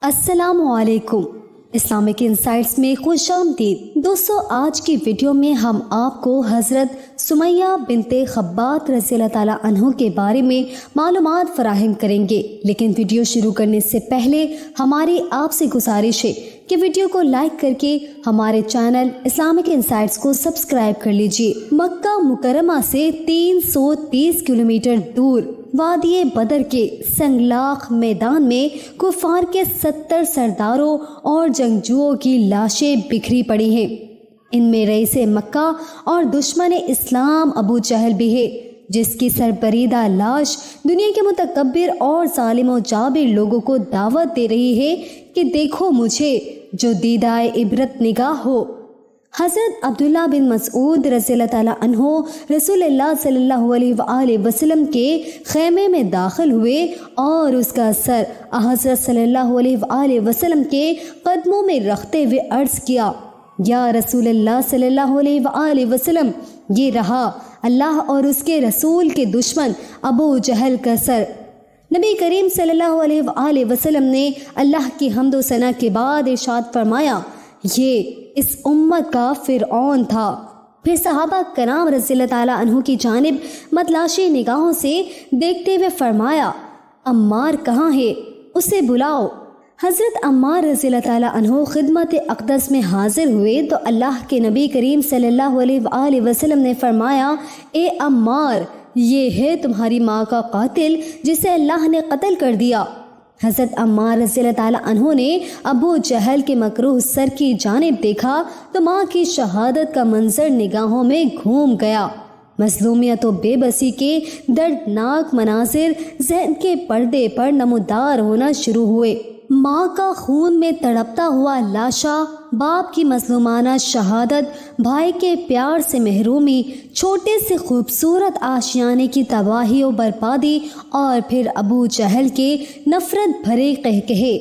السلام علیکم، Islamic insights میں خوش آمدید۔ دوستو، آج کی ویڈیو میں ہم آپ کو حضرت سمیہ بنت خبات رضی اللہ تعالیٰ عنہ کے بارے میں معلومات فراہم کریں گے، لیکن ویڈیو شروع کرنے سے پہلے ہماری آپ سے گزارش ہے کہ ویڈیو کو لائک کر کے ہمارے چینل اسلامک انسائٹس کو سبسکرائب کر لیجیے۔ مکہ مکرمہ سے 330 کلومیٹر دور وادی بدر کے سنگلاخ میدان میں کفار کے 70 سرداروں اور جنگجوؤں کی لاشیں بکھری پڑی ہیں۔ ان میں رئیس مکہ اور دشمن اسلام ابو جہل بھی ہے، جس کی سربریدہ لاش دنیا کے متکبر اور ظالم و جابر لوگوں کو دعوت دے رہی ہے کہ دیکھو مجھے جو دیدہ عبرت نگاہ ہو۔ حضرت عبداللہ بن مسعود رضی اللہ تعالیٰ عنہ رسول اللہ صلی اللہ علیہ وآلہ وسلم کے خیمے میں داخل ہوئے اور اس کا سر حضرت صلی اللہ علیہ وآلہ وسلم کے قدموں میں رکھتے ہوئے عرض کیا، یا رسول اللہ صلی اللہ علیہ وآلہ وسلم، یہ رہا اللہ اور اس کے رسول کے دشمن ابو جہل کا سر۔ نبی کریم صلی اللہ علیہ وآلہ وسلم نے اللہ کی حمد و ثنا کے بعد ارشاد فرمایا، یہ اس امت کا فرعون تھا۔ پھر صحابہ کرام رضی اللہ تعالیٰ عنہ کی جانب متلاشی نگاہوں سے دیکھتے ہوئے فرمایا، عمار کہاں ہے؟ اسے بلاؤ۔ حضرت عمار رضی اللہ تعالیٰ عنہ خدمت اقدس میں حاضر ہوئے تو اللہ کے نبی کریم صلی اللہ علیہ وآلہ وسلم نے فرمایا، اے عمار، یہ ہے تمہاری ماں کا قاتل جسے اللہ نے قتل کر دیا۔ حضرت عمار رضی اللہ تعالیٰ عنہ نے ابو جہل کے مکروہ سر کی جانب دیکھا تو ماں کی شہادت کا منظر نگاہوں میں گھوم گیا۔ مظلومیت و بے بسی کے دردناک مناظر ذہن کے پردے پر نمودار ہونا شروع ہوئے۔ ماں کا خون میں تڑپتا ہوا لاشا، باپ کی مظلومانہ شہادت، بھائی کے پیار سے محرومی، چھوٹے سے خوبصورت آشیانے کی تباہی و بربادی، اور پھر ابو جہل کے نفرت بھرے قہقہے۔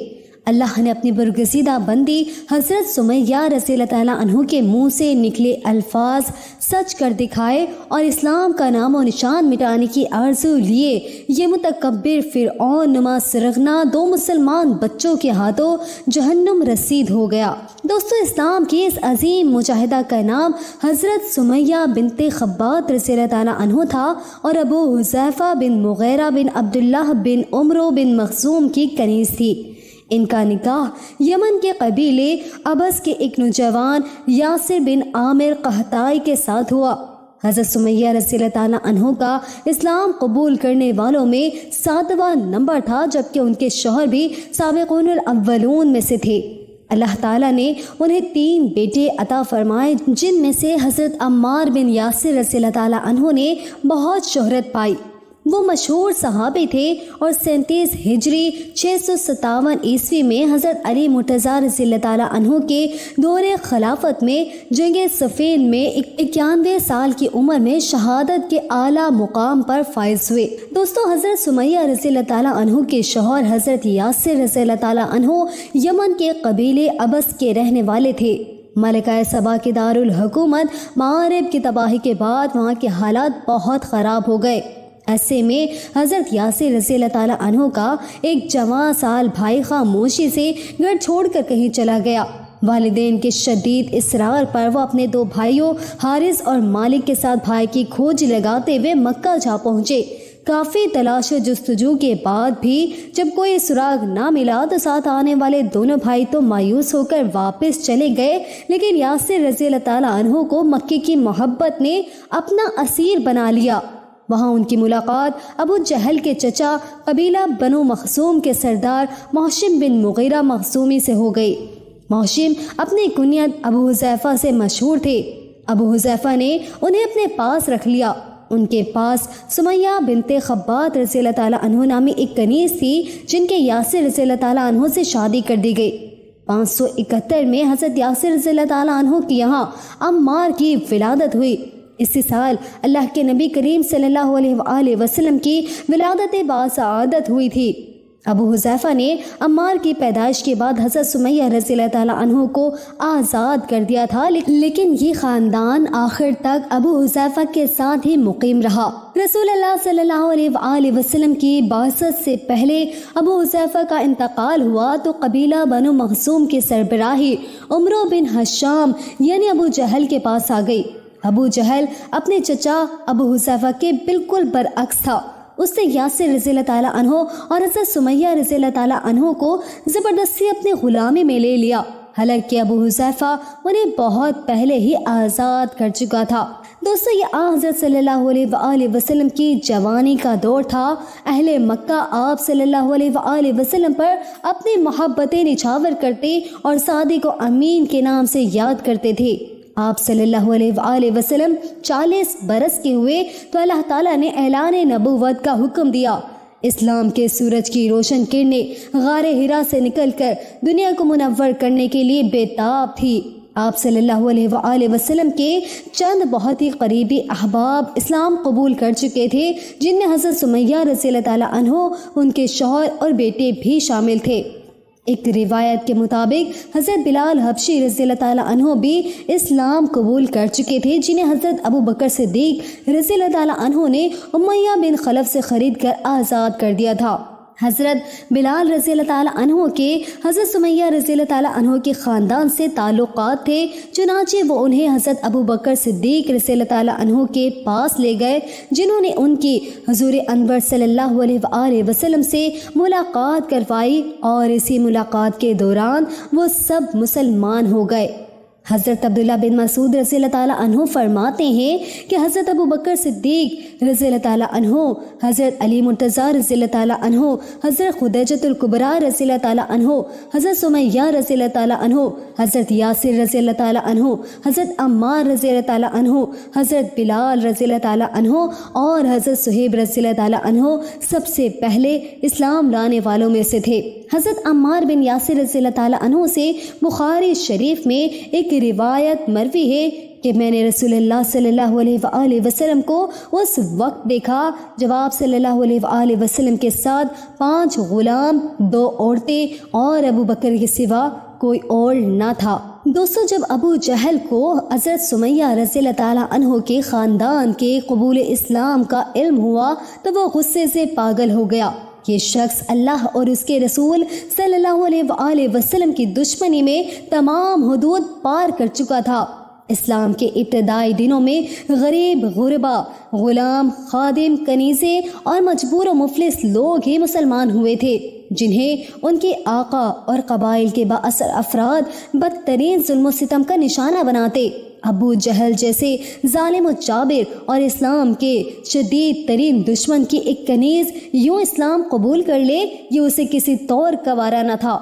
اللہ نے اپنی برگزیدہ بندی حضرت سمیہ رضی اللہ تعالیٰ عنہ کے منہ سے نکلے الفاظ سچ کر دکھائے اور اسلام کا نام و نشان مٹانے کی آرزو لیے یہ متکبر فرعون نما سرغنا 2 مسلمان بچوں کے ہاتھوں جہنم رسید ہو گیا۔ دوستو، اسلام کی اس عظیم مجاہدہ کا نام حضرت سمیہ بنت خبات رضی اللہ تعالیٰ عنہ تھا اور ابو حذیفہ بن مغیرہ بن عبداللہ بن عمرو بن مخزوم کی کنیز تھی۔ ان کا نکاح یمن کے قبیلے ابس کے ایک نوجوان یاسر بن عامر قحطائی کے ساتھ ہوا۔ حضرت سمیہ رضی اللہ تعالیٰ عنہ کا اسلام قبول کرنے والوں میں 7واں نمبر تھا، جبکہ ان کے شوہر بھی سابقون الاولون میں سے تھے۔ اللہ تعالیٰ نے انہیں 3 بیٹے عطا فرمائے، جن میں سے حضرت عمار بن یاسر رضی اللہ تعالیٰ عنہ نے بہت شہرت پائی۔ وہ مشہور صحابی تھے اور 37 ہجری 657 عیسوی میں حضرت علی مرتضیٰ رضی اللہ تعالیٰ عنہ کے دور خلافت میں جنگ صفین میں 91 سال کی عمر میں شہادت کے اعلیٰ مقام پر فائز ہوئے۔ دوستو، حضرت سمیہ رضی اللہ تعالیٰ عنہ کے شوہر حضرت یاسر رضی اللہ تعالیٰ عنہ یمن کے قبیلے ابس کے رہنے والے تھے۔ ملکہ سبا کے دارالحکومت مغرب کی تباہی کے بعد وہاں کے حالات بہت خراب ہو گئے۔ ایسے میں حضرت یاسر رضی اللہ تعالیٰ عنہ کا ایک جوان سال بھائی خاموشی سے گھر چھوڑ کر کہیں چلا گیا۔ والدین کے شدید اصرار پر وہ اپنے 2 بھائیوں حارث اور مالک کے ساتھ بھائی کی کھوج لگاتے ہوئے مکہ جا پہنچے۔ کافی تلاش و جستجو کے بعد بھی جب کوئی سراغ نہ ملا تو ساتھ آنے والے دونوں بھائی تو مایوس ہو کر واپس چلے گئے، لیکن یاسر رضی اللہ تعالیٰ عنہ کو مکے کی محبت نے اپنا اسیر بنا لیا۔ وہاں ان کی ملاقات ابو جہل کے چچا قبیلہ بنو مخزوم کے سردار محشم بن مغیرہ مخزومی سے ہو گئی۔ محشم اپنی کنیت ابو حذیفہ سے مشہور تھے۔ ابو حذیفہ نے انہیں اپنے پاس رکھ لیا۔ ان کے پاس سمیہ بنت خبات رضی اللہ تعالیٰ عنہ نامی ایک کنیز تھی، جن کے یاسر رضی اللہ تعالیٰ عنہ سے شادی کر دی گئی۔ 571 میں حضرت یاسر رضی اللہ تعالیٰ عنہ کی یہاں عمار کی ولادت ہوئی۔ اسی سال اللہ کے نبی کریم صلی اللہ علیہ وآلہ وسلم کی ولادت باسعادت ہوئی تھی۔ ابو حذیفہ نے عمار کی پیدائش کے بعد حضرت سمیہ رضی اللہ تعالیٰ عنہ کو آزاد کر دیا تھا، لیکن یہ خاندان آخر تک ابو حذیفہ کے ساتھ ہی مقیم رہا۔ رسول اللہ صلی اللہ علیہ وآلہ وسلم کی بعثت سے پہلے ابو حذیفہ کا انتقال ہوا تو قبیلہ بنو مخزوم کی سربراہی عمرو بن ہشام یعنی ابو جہل کے پاس آ گئی۔ ابو جہل اپنے چچا ابو حذیفہ کے بالکل برعکس تھا۔ اس نے یاسر رضی اللہ تعالیٰ عنہ اور حضرت سمیہ رضی اللہ تعالیٰ عنہ کو زبردستی اپنے غلامی میں لے لیا، حالانکہ ابو حذیفہ انہیں بہت پہلے ہی آزاد کر چکا تھا۔ دوستو، یہ حضرت صلی اللہ علیہ وآلہ وسلم کی جوانی کا دور تھا۔ اہل مکہ آپ صلی اللہ علیہ وآلہ وسلم پر اپنی محبتیں نچھاور کرتے اور صادق و امین کے نام سے یاد کرتے تھے۔ آپ صلی اللہ علیہ وآلہ وسلم 40 برس کے ہوئے تو اللہ تعالیٰ نے اعلان نبوت کا حکم دیا۔ اسلام کے سورج کی روشن کرنیں غار حرا سے نکل کر دنیا کو منور کرنے کے لیے بےتاب تھی۔ آپ صلی اللہ علیہ وآلہ وسلم کے چند بہت ہی قریبی احباب اسلام قبول کر چکے تھے، جن میں حضرت سمیہ رضی اللہ تعالیٰ عنہ، ان کے شوہر اور بیٹے بھی شامل تھے۔ ایک روایت کے مطابق حضرت بلال حبشی رضی اللہ تعالیٰ عنہ بھی اسلام قبول کر چکے تھے، جنہیں حضرت ابو بکر صدیق رضی اللہ تعالیٰ عنہ نے امیہ بن خلف سے خرید کر آزاد کر دیا تھا۔ حضرت بلال رضی اللہ تعالیٰ عنہ کے حضرت سمیہ رضی اللہ تعالیٰ عنہ کے خاندان سے تعلقات تھے، چنانچہ وہ انہیں حضرت ابو بکر صدیق رضی اللہ تعالیٰ عنہ کے پاس لے گئے، جنہوں نے ان کی حضور انور صلی اللہ علیہ وآلہ وسلم سے ملاقات کروائی، اور اسی ملاقات کے دوران وہ سب مسلمان ہو گئے۔ حضرت عبداللہ بن مسعود رضی اللہ تعالیٰ عنہ فرماتے ہیں کہ حضرت ابو بکر صدیق رضی اللہ تعالیٰ عنہ، حضرت علی مرتضیٰ رضی اللہ تعالیٰ عنہ، حضرت خدیجۃ الکبریٰ رضی اللہ تعالیٰ عنہ، حضرت سمیہ رضی اللہ تعالیٰ عنہ، حضرت یاسر رضی اللہ تعالیٰ عنہ، حضرت عمار رضی اللہ تعالیٰ عنہ، حضرت بلال رضی اللہ تعالیٰ عنہ اور حضرت صہیب رضی اللہ تعالیٰ عنہ سب سے پہلے اسلام لانے والوں میں سے تھے۔ حضرت عمار بن یاسر رضی اللہ تعالیٰ عنہ سے بخاری شریف میں ایک روایت مروی ہے کہ میں نے رسول اللہ صلی اللہ علیہ وآلہ وسلم کو اس وقت دیکھا جب آپ صلی اللہ علیہ وآلہ وسلم کے ساتھ 5 غلام، 2 عورتیں اور ابو بکر کے سوا کوئی اور نہ تھا۔ دوستو، جب ابو جہل کو حضرت سمیہ رضی اللہ تعالیٰ عنہ کے خاندان کے قبول اسلام کا علم ہوا تو وہ غصے سے پاگل ہو گیا۔ یہ شخص اللہ اور اس کے رسول صلی اللہ علیہ وآلہ وسلم کی دشمنی میں تمام حدود پار کر چکا تھا۔ اسلام کے ابتدائی دنوں میں غریب، غربا، غلام، خادم، کنیزے اور مجبور و مفلس لوگ ہی مسلمان ہوئے تھے، جنہیں ان کے آقا اور قبائل کے بااثر افراد بدترین ظلم و ستم کا نشانہ بناتے۔ ابو جہل جیسے ظالم و جابر اور اسلام کے شدید ترین دشمن کی ایک کنیز یوں اسلام قبول کر لے، یہ اسے کسی طور گوارا نہ تھا۔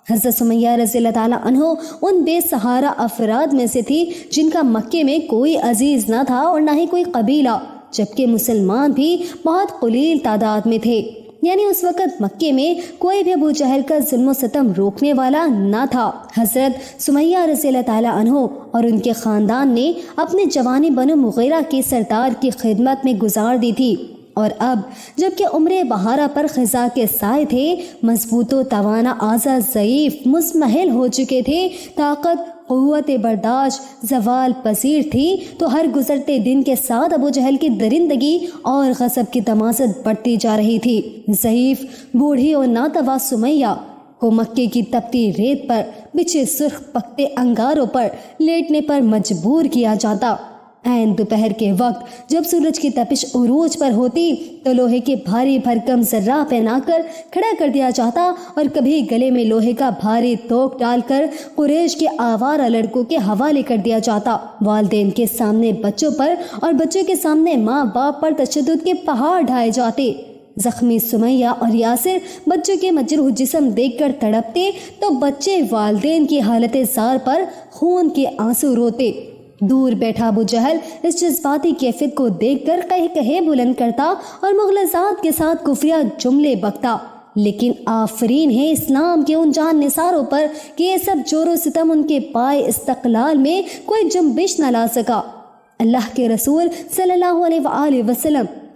حضرت سمیہ رضی اللہ تعالیٰ عنہ ان بے سہارا افراد میں سے تھی جن کا مکے میں کوئی عزیز نہ تھا اور نہ ہی کوئی قبیلہ، جبکہ مسلمان بھی بہت قلیل تعداد میں تھے۔ یعنی اس وقت مکے میں کوئی بھی ابو جہل کا ظلم و ستم روکنے والا نہ تھا۔ حضرت سمیہ رضی اللہ تعالیٰ عنہ اور ان کے خاندان نے اپنے جوانی بنو مغیرہ کے سردار کی خدمت میں گزار دی تھی، اور اب جبکہ عمر بہارہ پر خزاں کے سائے تھے، مضبوط و توانا اعضاء ضعیف مزمحل ہو چکے تھے، طاقت قوت برداشت زوال پذیر تھی، تو ہر گزرتے دن کے ساتھ ابو جہل کی درندگی اور غضب کی تمازت بڑھتی جا رہی تھی۔ ضعیف، بوڑھی اور ناتواں سمیہ کو مکے کی تپتی ریت پر بچھے سرخ پکتے انگاروں پر لیٹنے پر مجبور کیا جاتا۔ عین دوپہر کے وقت جب سورج کی تپش عروج پر ہوتی تو لوہے کے بھاری بھرکم ذرہ پہنا کر کھڑا کر دیا جاتا، اور کبھی گلے میں لوہے کا بھاری توق ڈال کر قریش کے آوارہ لڑکوں کے حوالے کر دیا جاتا۔ والدین کے سامنے بچوں پر اور بچوں کے سامنے ماں باپ پر تشدد کے پہاڑ ڈھائے جاتے۔ زخمی سمیہ اور یاسر بچوں کے مجروح جسم دیکھ کر تڑپتے تو بچے والدین کی حالت زار پر خون کے آنسو روتے۔ دور بیٹھا ابو جہل اس جذباتی کیفیت کو دیکھ کر کہے بلند کرتا اور مغلظات کے ساتھ کفریہ جملے بکتا، لیکن آفرین ہے اسلام کے ان جان نثاروں پر کہ یہ سب جور و ستم ان کے پائے استقلال میں کوئی جنبش نہ لا سکا۔ اللہ کے رسول صلی اللہ علیہ وآلہ وسلم